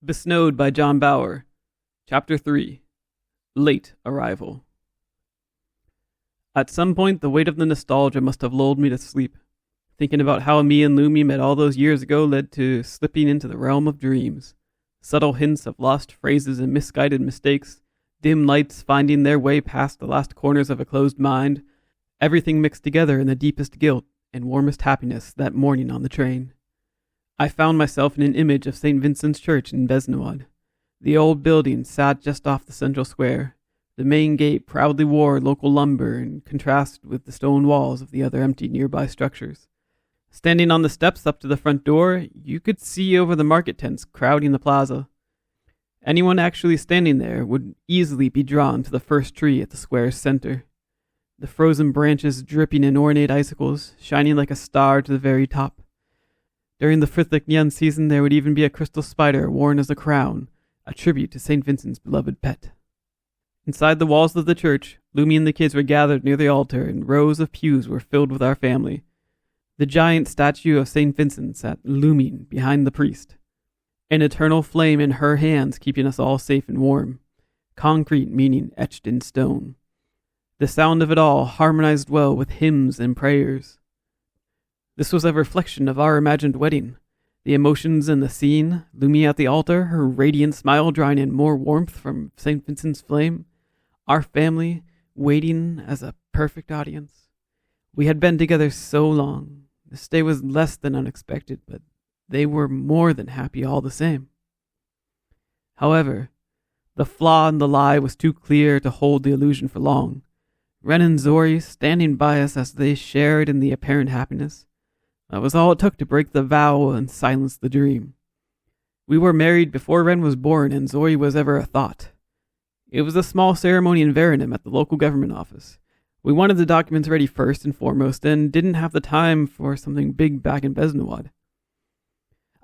Besnowed by John Bauer. Chapter 3. Late Arrival. At some point, the weight of the nostalgia must have lulled me to sleep. Thinking about how me and Lumi met all those years ago led to slipping into the realm of dreams. Subtle hints of lost phrases and misguided mistakes, dim lights finding their way past the last corners of a closed mind, everything mixed together in the deepest guilt and warmest happiness that morning on the train. I found myself in an image of St. Vincent's Church in Besnowed. The old building sat just off the central square. The main gate proudly wore local lumber in contrast with the stone walls of the other empty nearby structures. Standing on the steps up to the front door, you could see over the market tents crowding the plaza. Anyone actually standing there would easily be drawn to the first tree at the square's center. The frozen branches dripping in ornate icicles, shining like a star to the very top. During the Frithicnian season, there would even be a crystal spider worn as a crown, a tribute to St. Vincent's beloved pet. Inside the walls of the church, Lumi and the kids were gathered near the altar, and rows of pews were filled with our family. The giant statue of St. Vincent sat looming behind the priest, an eternal flame in her hands keeping us all safe and warm, concrete meaning etched in stone. The sound of it all harmonized well with hymns and prayers. This was a reflection of our imagined wedding. The emotions in the scene, Lumi at the altar, her radiant smile drawing in more warmth from St. Vincent's flame. Our family waiting as a perfect audience. We had been together so long. This day was less than unexpected, but they were more than happy all the same. However, the flaw in the lie was too clear to hold the illusion for long. Ren and Zori standing by us as they shared in the apparent happiness. That was all it took to break the vow and silence the dream. We were married before Ren was born and Zori was ever a thought. It was a small ceremony in Verenum at the local government office. We wanted the documents ready first and foremost and didn't have the time for something big back in Besnowed.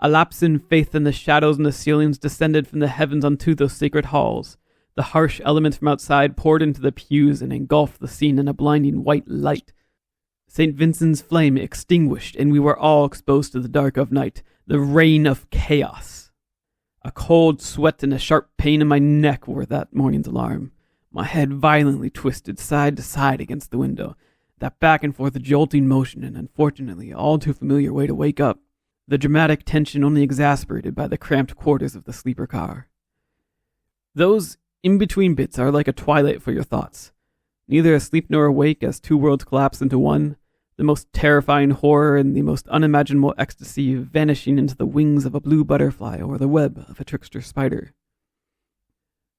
A lapse in faith in the shadows and the ceilings descended from the heavens unto those sacred halls. The harsh elements from outside poured into the pews and engulfed the scene in a blinding white light. St. Vincent's flame extinguished, and we were all exposed to the dark of night, the reign of chaos. A cold sweat and a sharp pain in my neck were that morning's alarm. My head violently twisted side to side against the window, that back and forth jolting motion, and unfortunately all too familiar way to wake up, the dramatic tension only exasperated by the cramped quarters of the sleeper car. Those in-between bits are like a twilight for your thoughts. Neither asleep nor awake as two worlds collapse into one, the most terrifying horror and the most unimaginable ecstasy vanishing into the wings of a blue butterfly or the web of a trickster spider.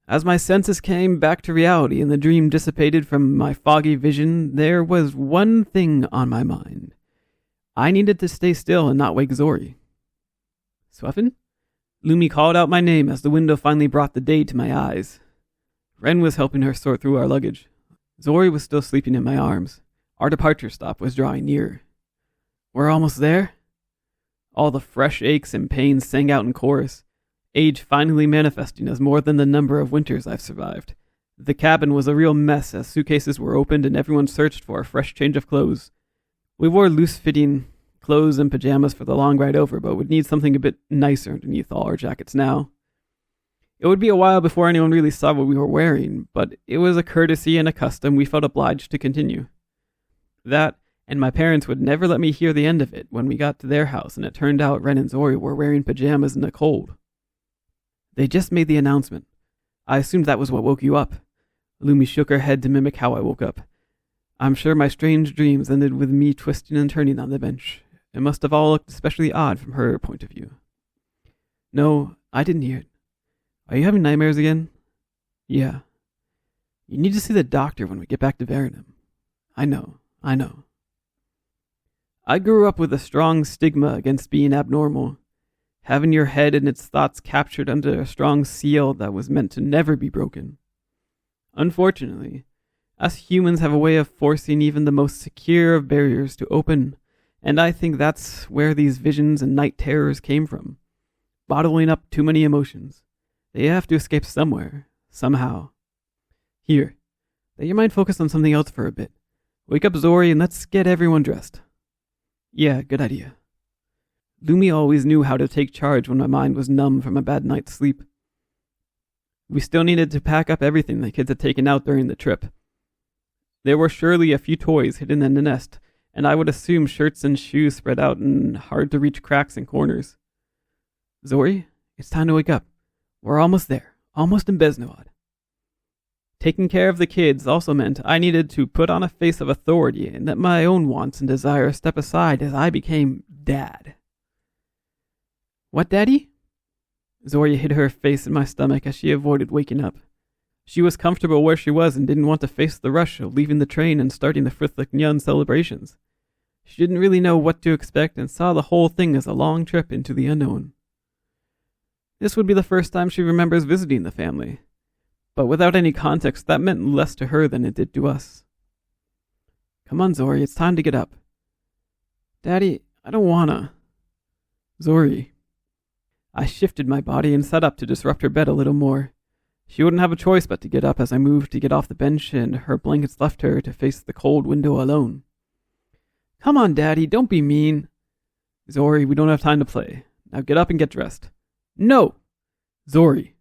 As my senses came back to reality and the dream dissipated from my foggy vision, there was one thing on my mind. I needed to stay still and not wake Zori. Sweffen? Lumi called out my name as the window finally brought the day to my eyes. Ren was helping her sort through our luggage. Zori was still sleeping in my arms. Our departure stop was drawing near. We're almost there? All the fresh aches and pains sang out in chorus, age finally manifesting as more than the number of winters I've survived. The cabin was a real mess as suitcases were opened and everyone searched for a fresh change of clothes. We wore loose-fitting clothes and pajamas for the long ride over, but would need something a bit nicer underneath all our jackets now. It would be a while before anyone really saw what we were wearing, but it was a courtesy and a custom we felt obliged to continue. That, and my parents would never let me hear the end of it when we got to their house and it turned out Ren and Zori were wearing pajamas in the cold. They just made the announcement. I assumed that was what woke you up. Lumi shook her head to mimic how I woke up. I'm sure my strange dreams ended with me twisting and turning on the bench. It must have all looked especially odd from her point of view. No, I didn't hear it. Are you having nightmares again? Yeah. You need to see the doctor when we get back to Verenum. I know. I grew up with a strong stigma against being abnormal. Having your head and its thoughts captured under a strong seal that was meant to never be broken. Unfortunately, us humans have a way of forcing even the most secure of barriers to open, and I think that's where these visions and night terrors came from. Bottling up too many emotions. They have to escape somewhere, somehow. Here, let your mind focus on something else for a bit. Wake up Zori and let's get everyone dressed. Yeah, good idea. Lumi always knew how to take charge when my mind was numb from a bad night's sleep. We still needed to pack up everything the kids had taken out during the trip. There were surely a few toys hidden in the nest, and I would assume shirts and shoes spread out in hard-to-reach cracks and corners. Zori, it's time to wake up. We're almost there, almost in Besnowed. Taking care of the kids also meant I needed to put on a face of authority and let my own wants and desires step aside as I became Dad. What, Daddy? Zori hid her face in my stomach as she avoided waking up. She was comfortable where she was and didn't want to face the rush of leaving the train and starting the Frithlic celebrations. She didn't really know what to expect and saw the whole thing as a long trip into the unknown. This would be the first time she remembers visiting the family. But without any context, that meant less to her than it did to us. Come on, Zori, it's time to get up. Daddy, I don't wanna. Zori. I shifted my body and sat up to disrupt her bed a little more. She wouldn't have a choice but to get up as I moved to get off the bench and her blankets left her to face the cold window alone. Come on, Daddy, don't be mean. Zori, we don't have time to play. Now get up and get dressed. No! Zori.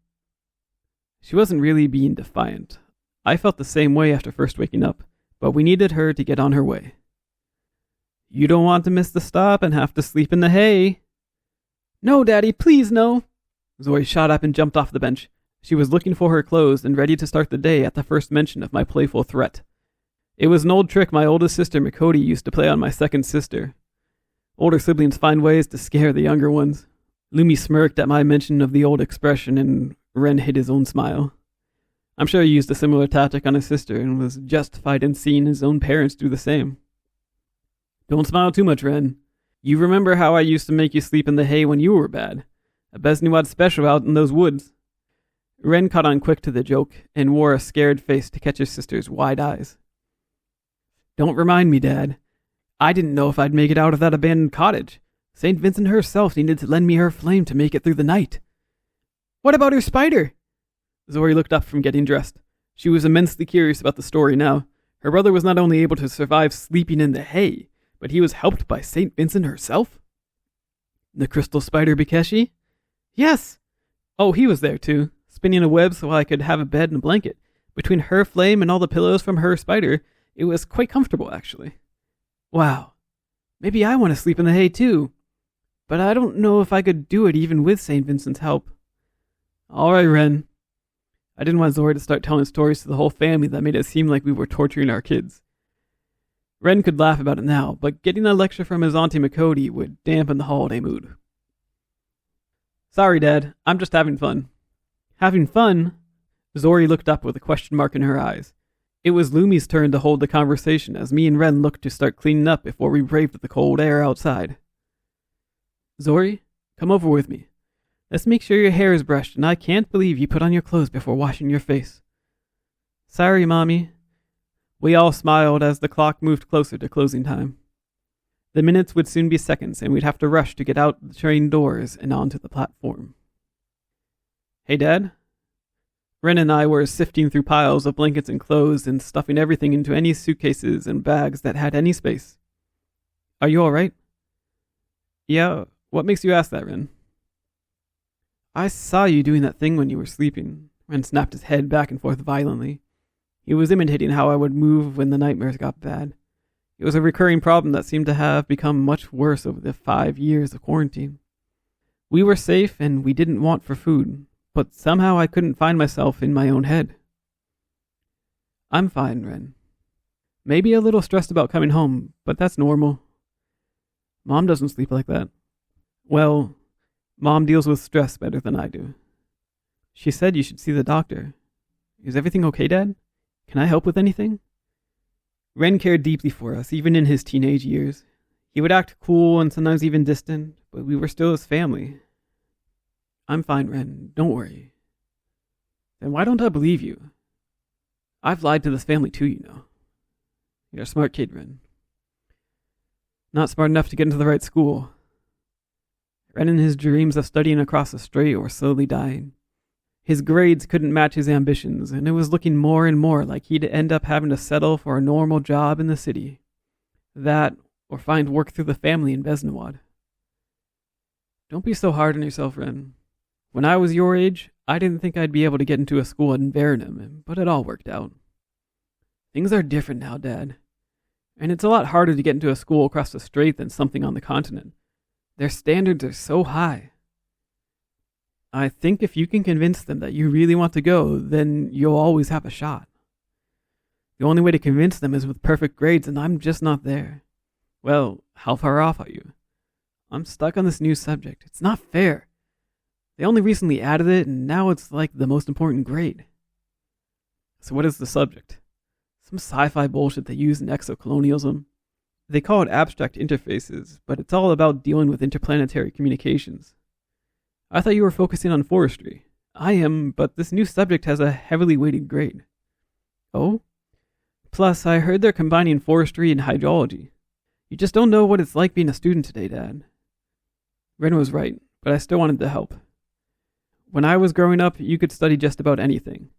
She wasn't really being defiant. I felt the same way after first waking up, but we needed her to get on her way. You don't want to miss the stop and have to sleep in the hay. No, Daddy, please no. Zori shot up and jumped off the bench. She was looking for her clothes and ready to start the day at the first mention of my playful threat. It was an old trick my oldest sister Makoti used to play on my second sister. Older siblings find ways to scare the younger ones. Lumi smirked at my mention of the old expression and Ren hid his own smile. I'm sure he used a similar tactic on his sister and was justified in seeing his own parents do the same. Don't smile too much, Ren. You remember how I used to make you sleep in the hay when you were bad. A Besnowed special out in those woods. Ren caught on quick to the joke and wore a scared face to catch his sister's wide eyes. Don't remind me, Dad. I didn't know if I'd make it out of that abandoned cottage. St. Vincent herself needed to lend me her flame to make it through the night. What about her spider? Zori looked up from getting dressed. She was immensely curious about the story now. Her brother was not only able to survive sleeping in the hay, but he was helped by St. Vincent herself? The crystal spider Bikeshi? Yes! Oh, he was there too, spinning a web so I could have a bed and a blanket. Between her flame and all the pillows from her spider, it was quite comfortable, actually. Wow. Maybe I want to sleep in the hay too. But I don't know if I could do it even with St. Vincent's help. All right, Ren. I didn't want Zori to start telling stories to the whole family that made it seem like we were torturing our kids. Ren could laugh about it now, but getting a lecture from his Auntie Makoti would dampen the holiday mood. Sorry, Dad. I'm just having fun. Having fun? Zori looked up with a question mark in her eyes. It was Lumi's turn to hold the conversation as me and Ren looked to start cleaning up before we braved the cold air outside. Zori, come over with me. Let's make sure your hair is brushed, and I can't believe you put on your clothes before washing your face. Sorry, Mommy. We all smiled as the clock moved closer to closing time. The minutes would soon be seconds, and we'd have to rush to get out the train doors and onto the platform. Hey, Dad? Ren and I were sifting through piles of blankets and clothes and stuffing everything into any suitcases and bags that had any space. Are you all right? Yeah, what makes you ask that, Ren? I saw you doing that thing when you were sleeping. Ren snapped his head back and forth violently. He was imitating how I would move when the nightmares got bad. It was a recurring problem that seemed to have become much worse over the 5 years of quarantine. We were safe and we didn't want for food, but somehow I couldn't find myself in my own head. I'm fine, Ren. Maybe a little stressed about coming home, but that's normal. Mom doesn't sleep like that. Well, Mom deals with stress better than I do. She said you should see the doctor. Is everything okay, Dad? Can I help with anything? Ren cared deeply for us, even in his teenage years. He would act cool and sometimes even distant, but we were still his family. I'm fine, Ren. Don't worry. Then why don't I believe you? I've lied to this family too, you know. You're a smart kid, Ren. Not smart enough to get into the right school. Ren and his dreams of studying across the strait were slowly dying. His grades couldn't match his ambitions, and it was looking more and more like he'd end up having to settle for a normal job in the city. That, or find work through the family in Besnowed. Don't be so hard on yourself, Ren. When I was your age, I didn't think I'd be able to get into a school in Verenum, but it all worked out. Things are different now, Dad. And it's a lot harder to get into a school across the strait than something on the continent. Their standards are so high. I think if you can convince them that you really want to go, then you'll always have a shot. The only way to convince them is with perfect grades, and I'm just not there. Well, how far off are you? I'm stuck on this new subject. It's not fair. They only recently added it, and now it's like the most important grade. So what is the subject? Some sci-fi bullshit they use in exocolonialism. They call it abstract interfaces, but it's all about dealing with interplanetary communications. I thought you were focusing on forestry. I am, but this new subject has a heavily weighted grade. Oh? Plus, I heard they're combining forestry and hydrology. You just don't know what it's like being a student today, Dad. Ren was right, but I still wanted to help. When I was growing up, you could study just about anything.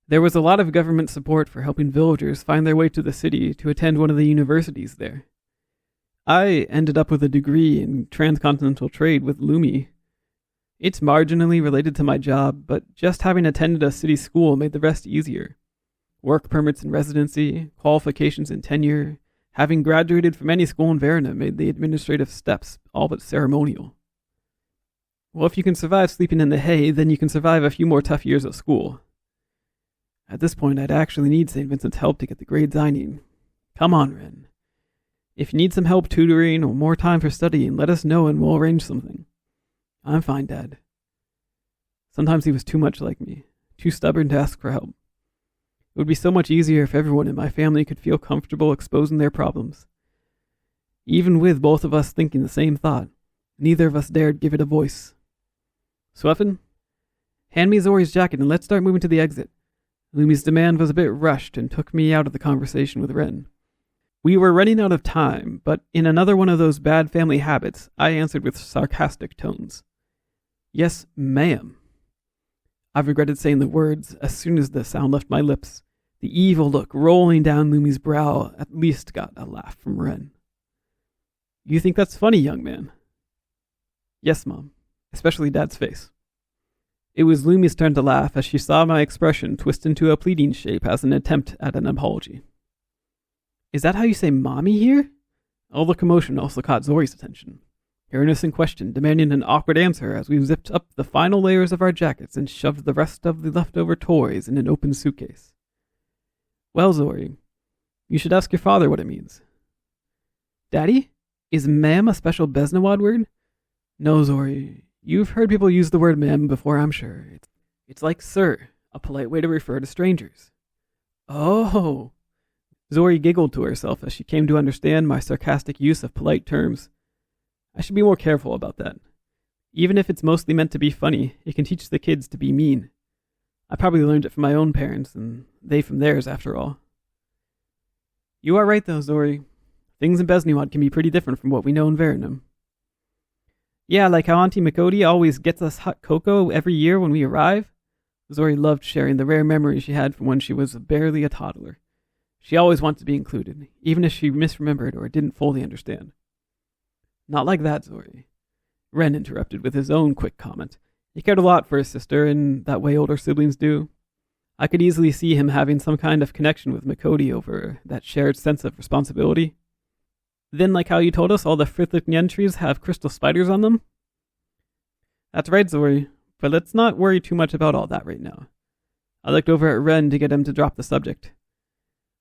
There was a lot of government support for helping villagers find their way to the city to attend one of the universities there. I ended up with a degree in transcontinental trade with Lumi. It's marginally related to my job, but just having attended a city school made the rest easier. Work permits and residency, qualifications and tenure, having graduated from any school in Verona made the administrative steps all but ceremonial. Well, if you can survive sleeping in the hay, then you can survive a few more tough years at school. At this point, I'd actually need St. Vincent's help to get the grades I need. Come on, Ren. If you need some help tutoring or more time for studying, let us know and we'll arrange something. I'm fine, Dad. Sometimes he was too much like me, too stubborn to ask for help. It would be so much easier if everyone in my family could feel comfortable exposing their problems. Even with both of us thinking the same thought, neither of us dared give it a voice. Sweffen, hand me Zori's jacket and let's start moving to the exit. Lumi's demand was a bit rushed and took me out of the conversation with Ren. We were running out of time, but in another one of those bad family habits, I answered with sarcastic tones. Yes, ma'am. I've regretted saying the words as soon as the sound left my lips. The evil look rolling down Lumi's brow at least got a laugh from Ren. You think that's funny, young man? Yes, Mom, especially Dad's face. It was Lumi's turn to laugh as she saw my expression twist into a pleading shape as an attempt at an apology. Is that how you say mommy here? All the commotion also caught Zori's attention. Her innocent question demanding an awkward answer as we zipped up the final layers of our jackets and shoved the rest of the leftover toys in an open suitcase. Well, Zori, you should ask your father what it means. Daddy? Is ma'am a special Besnowed word? No, Zori. You've heard people use the word ma'am before, I'm sure. It's like sir, a polite way to refer to strangers. Oh. Zori giggled to herself as she came to understand my sarcastic use of polite terms. I should be more careful about that. Even if it's mostly meant to be funny, it can teach the kids to be mean. I probably learned it from my own parents, and they from theirs, after all. You are right, though, Zori. Things in Besnowed can be pretty different from what we know in Verenum. Yeah, like how Auntie Makoti always gets us hot cocoa every year when we arrive. Zori loved sharing the rare memories she had from when she was barely a toddler. She always wanted to be included, even if she misremembered or didn't fully understand. Not like that, Zori. Ren interrupted with his own quick comment. He cared a lot for his sister, in that way older siblings do. I could easily see him having some kind of connection with Makoti over that shared sense of responsibility. Then, like how you told us all the Frithlic entries have crystal spiders on them? That's right, Zori, but let's not worry too much about all that right now. I looked over at Ren to get him to drop the subject.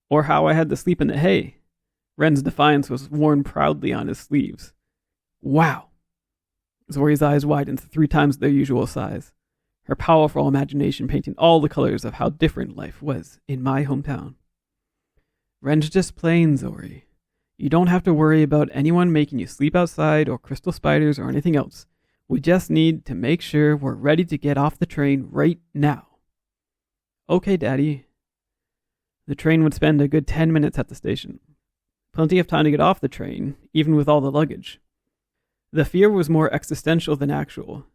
Or how I had to sleep in the hay. Ren's defiance was worn proudly on his sleeves. Wow! Zori's eyes widened to 3 times their usual size, her powerful imagination painting all the colors of how different life was in my hometown. Ren's just plain, Zori. You don't have to worry about anyone making you sleep outside or crystal spiders or anything else. We just need to make sure we're ready to get off the train right now. Okay, Daddy. The train would spend a good 10 minutes at the station. Plenty of time to get off the train, even with all the luggage. The fear was more existential than actual,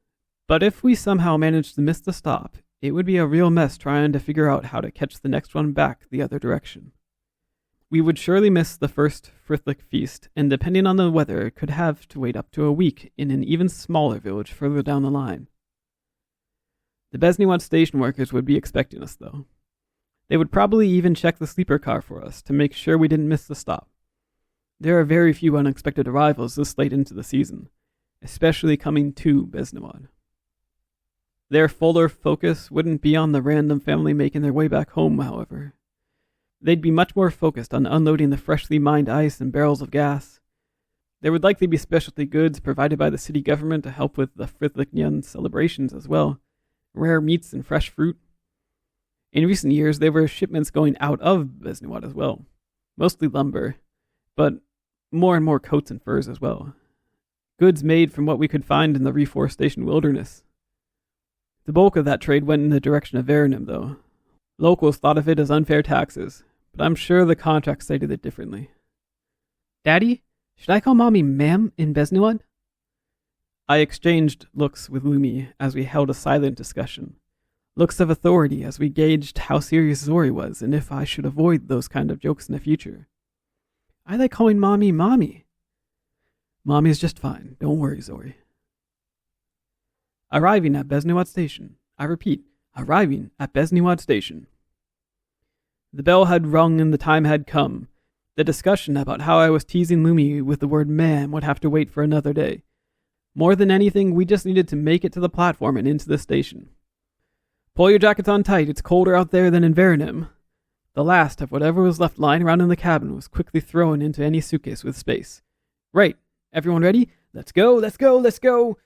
but if we somehow managed to miss the stop, it would be a real mess trying to figure out how to catch the next one back the other direction. We would surely miss the first Frithlic feast, and depending on the weather, could have to wait up to a week in an even smaller village further down the line. The Besnowed station workers would be expecting us, though. They would probably even check the sleeper car for us to make sure we didn't miss the stop. There are very few unexpected arrivals this late into the season, especially coming to Besnowed. Their fuller focus wouldn't be on the random family making their way back home, however. They'd be much more focused on unloading the freshly mined ice and barrels of gas. There would likely be specialty goods provided by the city government to help with the Frithlicnian celebrations as well, rare meats and fresh fruit. In recent years, there were shipments going out of Besnowed as well, mostly lumber, but more and more coats and furs as well. Goods made from what we could find in the reforestation wilderness. The bulk of that trade went in the direction of Verenum, though. Locals thought of it as unfair taxes, but I'm sure the contract stated it differently. Daddy, should I call Mommy ma'am in Besnowed? I exchanged looks with Lumi as we held a silent discussion. Looks of authority as we gauged how serious Zori was and if I should avoid those kind of jokes in the future. I like calling Mommy Mommy. Mommy's just fine. Don't worry, Zori. Arriving at Besnowed Station. I repeat, arriving at Besnowed Station. The bell had rung and the time had come. The discussion about how I was teasing Lumi with the word ma'am would have to wait for another day. More than anything, we just needed to make it to the platform and into the station. Pull your jackets on tight, it's colder out there than in Verenum. The last of whatever was left lying around in the cabin was quickly thrown into any suitcase with space. Right, everyone ready? Let's go, let's go, let's go!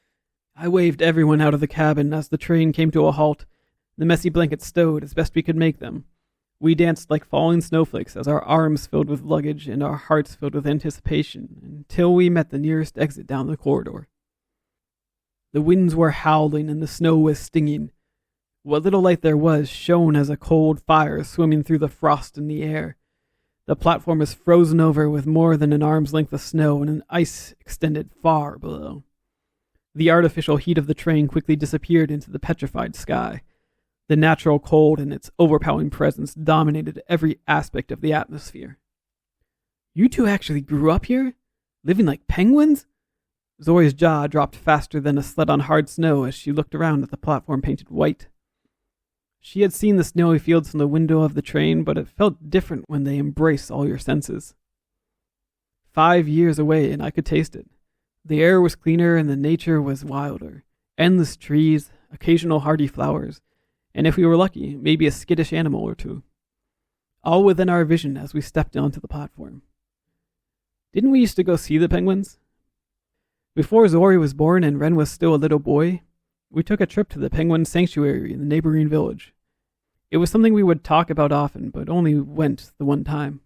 I waved everyone out of the cabin as the train came to a halt, the messy blankets stowed as best we could make them. We danced like falling snowflakes as our arms filled with luggage and our hearts filled with anticipation until we met the nearest exit down the corridor. The winds were howling and the snow was stinging. What little light there was shone as a cold fire swimming through the frost in the air. The platform was frozen over with more than an arm's length of snow and an ice extended far below. The artificial heat of the train quickly disappeared into the petrified sky. The natural cold and its overpowering presence dominated every aspect of the atmosphere. You two actually grew up here? Living like penguins? Zori's jaw dropped faster than a sled on hard snow as she looked around at the platform painted white. She had seen the snowy fields from the window of the train, but it felt different when they embrace all your senses. 5 years away and I could taste it. The air was cleaner and the nature was wilder. Endless trees, occasional hardy flowers, and if we were lucky, maybe a skittish animal or two. All within our vision as we stepped onto the platform. Didn't we used to go see the penguins? Before Zori was born and Ren was still a little boy, we took a trip to the penguin sanctuary in the neighboring village. It was something we would talk about often, but only went the one time.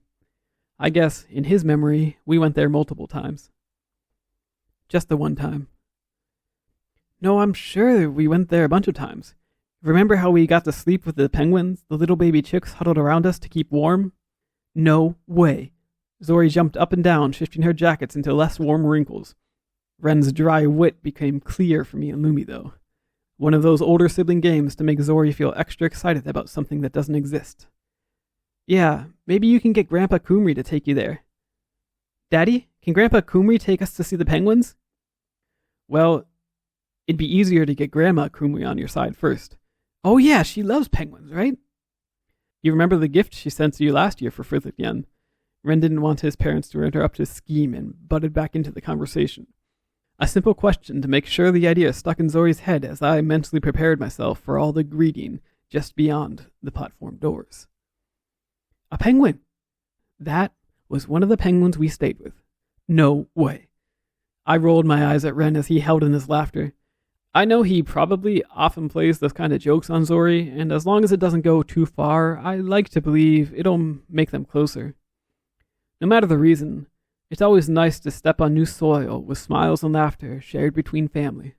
I guess, in his memory, we went there multiple times. Just the one time. No, I'm sure we went there a bunch of times. Remember how we got to sleep with the penguins, the little baby chicks huddled around us to keep warm? No way. Zori jumped up and down, shifting her jackets into less warm wrinkles. Ren's dry wit became clear for me and Lumi, though. One of those older sibling games to make Zori feel extra excited about something that doesn't exist. Yeah, maybe you can get Grandpa Kumri to take you there. Daddy, can Grandpa Kumri take us to see the penguins? Well, it'd be easier to get Grandma Kumri on your side first. Oh yeah, she loves penguins, right? You remember the gift she sent to you last year for Frithlicnian? Ren didn't want his parents to interrupt his scheme and butted back into the conversation. A simple question to make sure the idea stuck in Zori's head as I mentally prepared myself for all the greeting just beyond the platform doors. A penguin! That was one of the penguins we stayed with. No way. I rolled my eyes at Ren as he held in his laughter. I know he probably often plays those kind of jokes on Zori, and as long as it doesn't go too far, I like to believe it'll make them closer. No matter the reason, it's always nice to step on new soil with smiles and laughter shared between family.